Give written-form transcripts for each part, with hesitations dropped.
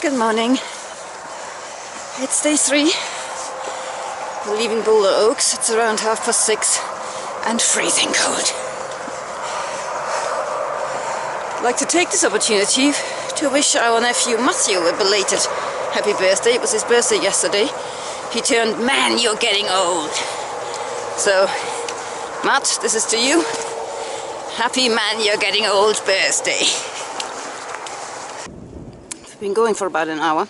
Good morning. It's day 3. We're leaving Boulder Oaks. It's around 6:30 and freezing cold. I'd like to take this opportunity to wish our nephew Matthew a belated happy birthday. It was his birthday yesterday. He turned, man, you're getting old. So, Matt, this is to you. Happy man, you're getting old birthday. We've been going for about an hour.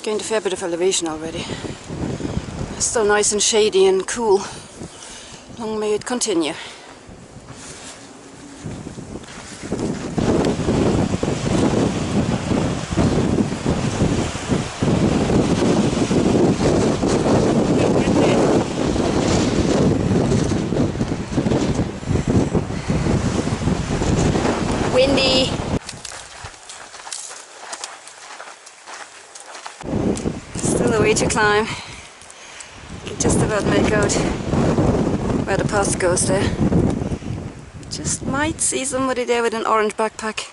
Gained a fair bit of elevation already. It's still nice and shady and cool. Long may it continue. Windy. Still a way to climb. You can just about make out where the path goes there. Just might see somebody there with an orange backpack.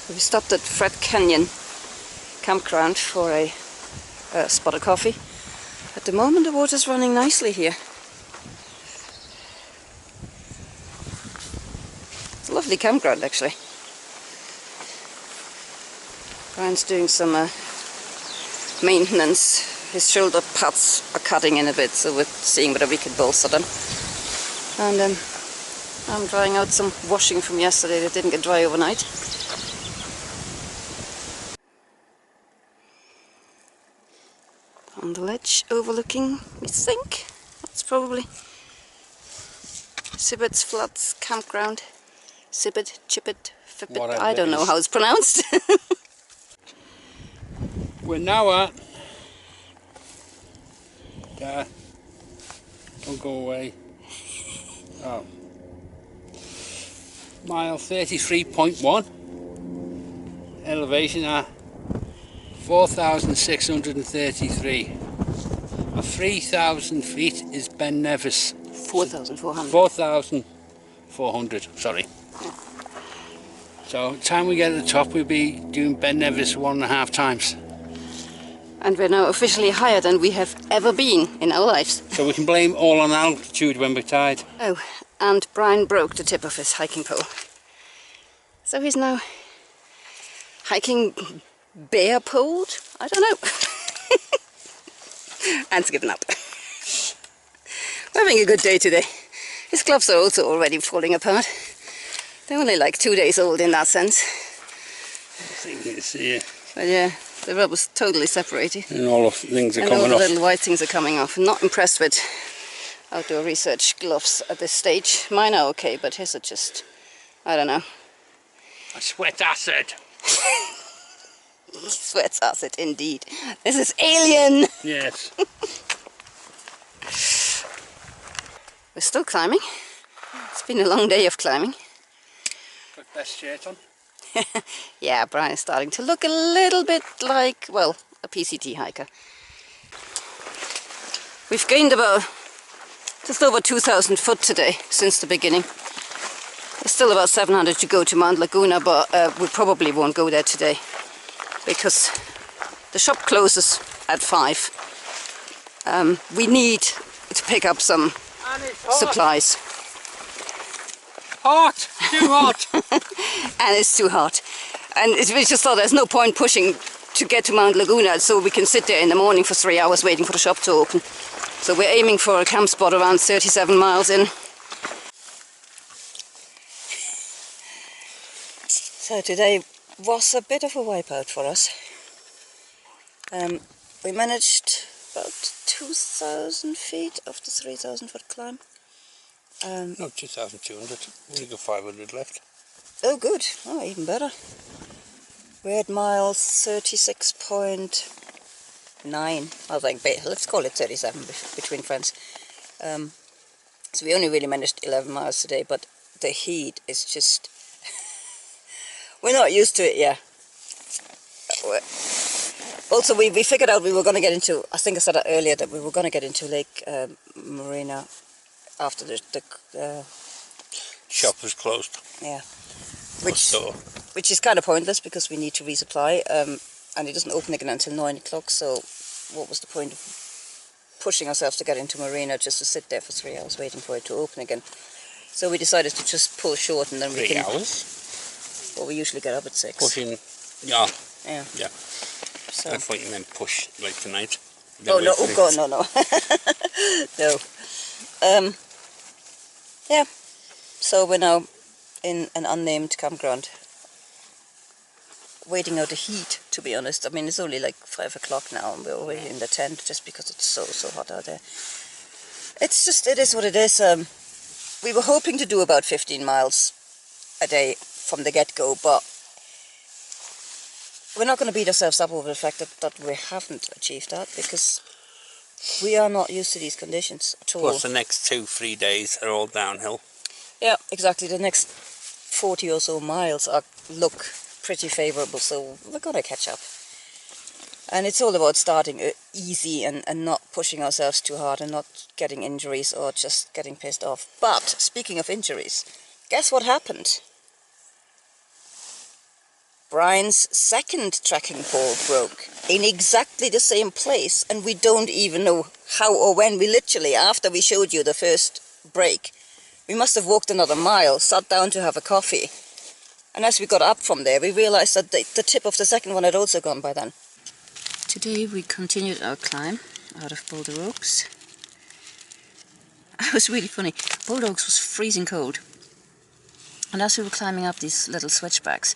We stopped at Fred Canyon campground for a spot of coffee. At the moment the water's running nicely here. It's a lovely campground actually. Brian's doing some maintenance. His shoulder pads are cutting in a bit, so we're seeing whether we can bolster them. And I'm drying out some washing from yesterday that didn't get dry overnight. On the ledge overlooking, we think, that's probably Sibbet's Flats campground. Sibbet, Chippet, Fippet, Whatever I don't know how it's pronounced. We're now at don't go away. Oh. Mile 33.1. Elevation at 4,633. 3,000 feet is Ben Nevis. 4,400. 4,400, sorry. Yeah. So, time we get at the top, we'll be doing Ben Nevis 1.5 times. And we're now officially higher than we have ever been in our lives. So we can blame all on altitude when we're tired. Oh, and Brian broke the tip of his hiking pole. So he's now hiking bare-poled? I don't know. Ant's given up. We're having a good day today. His gloves are also already falling apart. They're only like 2 days old in that sense. But yeah, the rubber's totally separated. And all of the things are coming off. And all the little white things are coming off. I'm not impressed with outdoor research gloves at this stage. Mine are okay, but his are just, I don't know. A sweat acid. Sweat acid, indeed. This is alien! Yes. We're still climbing. It's been a long day of climbing. Got best shirt on. Yeah, Brian's starting to look a little bit like, well, a PCT hiker. We've gained about just over 2,000 foot today since the beginning. There's still about 700 to go to Mount Laguna, but we probably won't go there today because the shop closes at 5. We need to pick up some supplies. Hot! Too hot! And it's too hot. And we just thought there's no point pushing to get to Mount Laguna, so we can sit there in the morning for 3 hours waiting for the shop to open. So we're aiming for a camp spot around 37 miles in. So today was a bit of a wipeout for us. We managed about 2,000 feet of the 3,000 foot climb. No, 2,200. We've got 500 left. Oh good, oh even better. We're at mile 36.9, I think, let's call it 37 between friends. So we only really managed 11 miles today, but the heat is just We're not used to it yet. Also, we figured out we were going to get into, I think I said it earlier, that we were going to get into Lake Marina after the Shop was closed. yeah, Store. which is kind of pointless because we need to resupply, and it doesn't open again until 9 o'clock, so what was the point of pushing ourselves to get into Marina just to sit there for 3 hours waiting for it to open again? So we decided to just pull short, and then we 3 can... hours? Well, we usually get up at 6. Pushing, yeah. Yeah. Yeah. So. I thought you meant push, like tonight. Oh no, oh god, no. No. Yeah. So we're now in an unnamed campground, waiting out the heat, to be honest. I mean, it's only like 5 o'clock now, and we're already in the tent just because it's so hot out there. It's just, it is what it is. We were hoping to do about 15 miles a day from the get-go, but we're not going to beat ourselves up over the fact that we haven't achieved that, because we are not used to these conditions at all. Plus the next 2-3 days are all downhill. Yeah, exactly. The next 40 or so miles look pretty favourable, so we're going to catch up. And it's all about starting easy and not pushing ourselves too hard and not getting injuries or just getting pissed off. But, speaking of injuries, guess what happened? Brian's second trekking pole broke in exactly the same place, and we don't even know how or when. We literally, after we showed you the first break, we must have walked another mile, sat down to have a coffee, and as we got up from there we realised that the tip of the second one had also gone by then. Today we continued our climb out of Boulder Oaks. It was really funny. Boulder Oaks was freezing cold, and as we were climbing up these little switchbacks,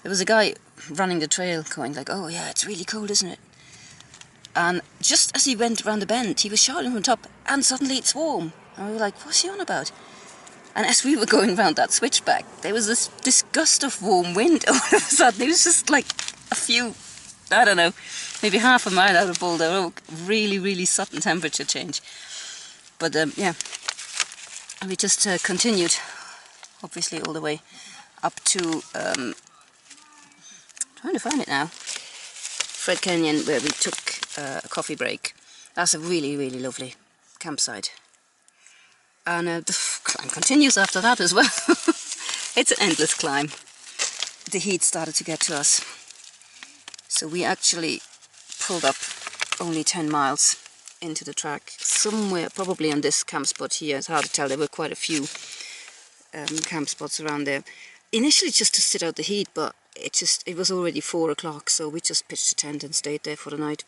there was a guy running the trail going like, "Oh yeah, it's really cold, isn't it?" And just as he went around the bend, he was shouting from the top, "And suddenly it's warm." And we were like, "What's he on about?" And as we were going round that switchback, there was this gust of warm wind all of a sudden. It was just like a few, I don't know, maybe half a mile out of Boulder Oak. Really sudden temperature change. But yeah, and we just continued, obviously all the way up to... trying to find it now. Fred Canyon, where we took a coffee break. That's a really lovely campsite. And the climb continues after that as well. It's an endless climb. The heat started to get to us. So we actually pulled up only 10 miles into the track. Somewhere, probably on this camp spot here. It's hard to tell, there were quite a few camp spots around there. Initially just to sit out the heat, but it was already 4 o'clock, so we just pitched a tent and stayed there for the night.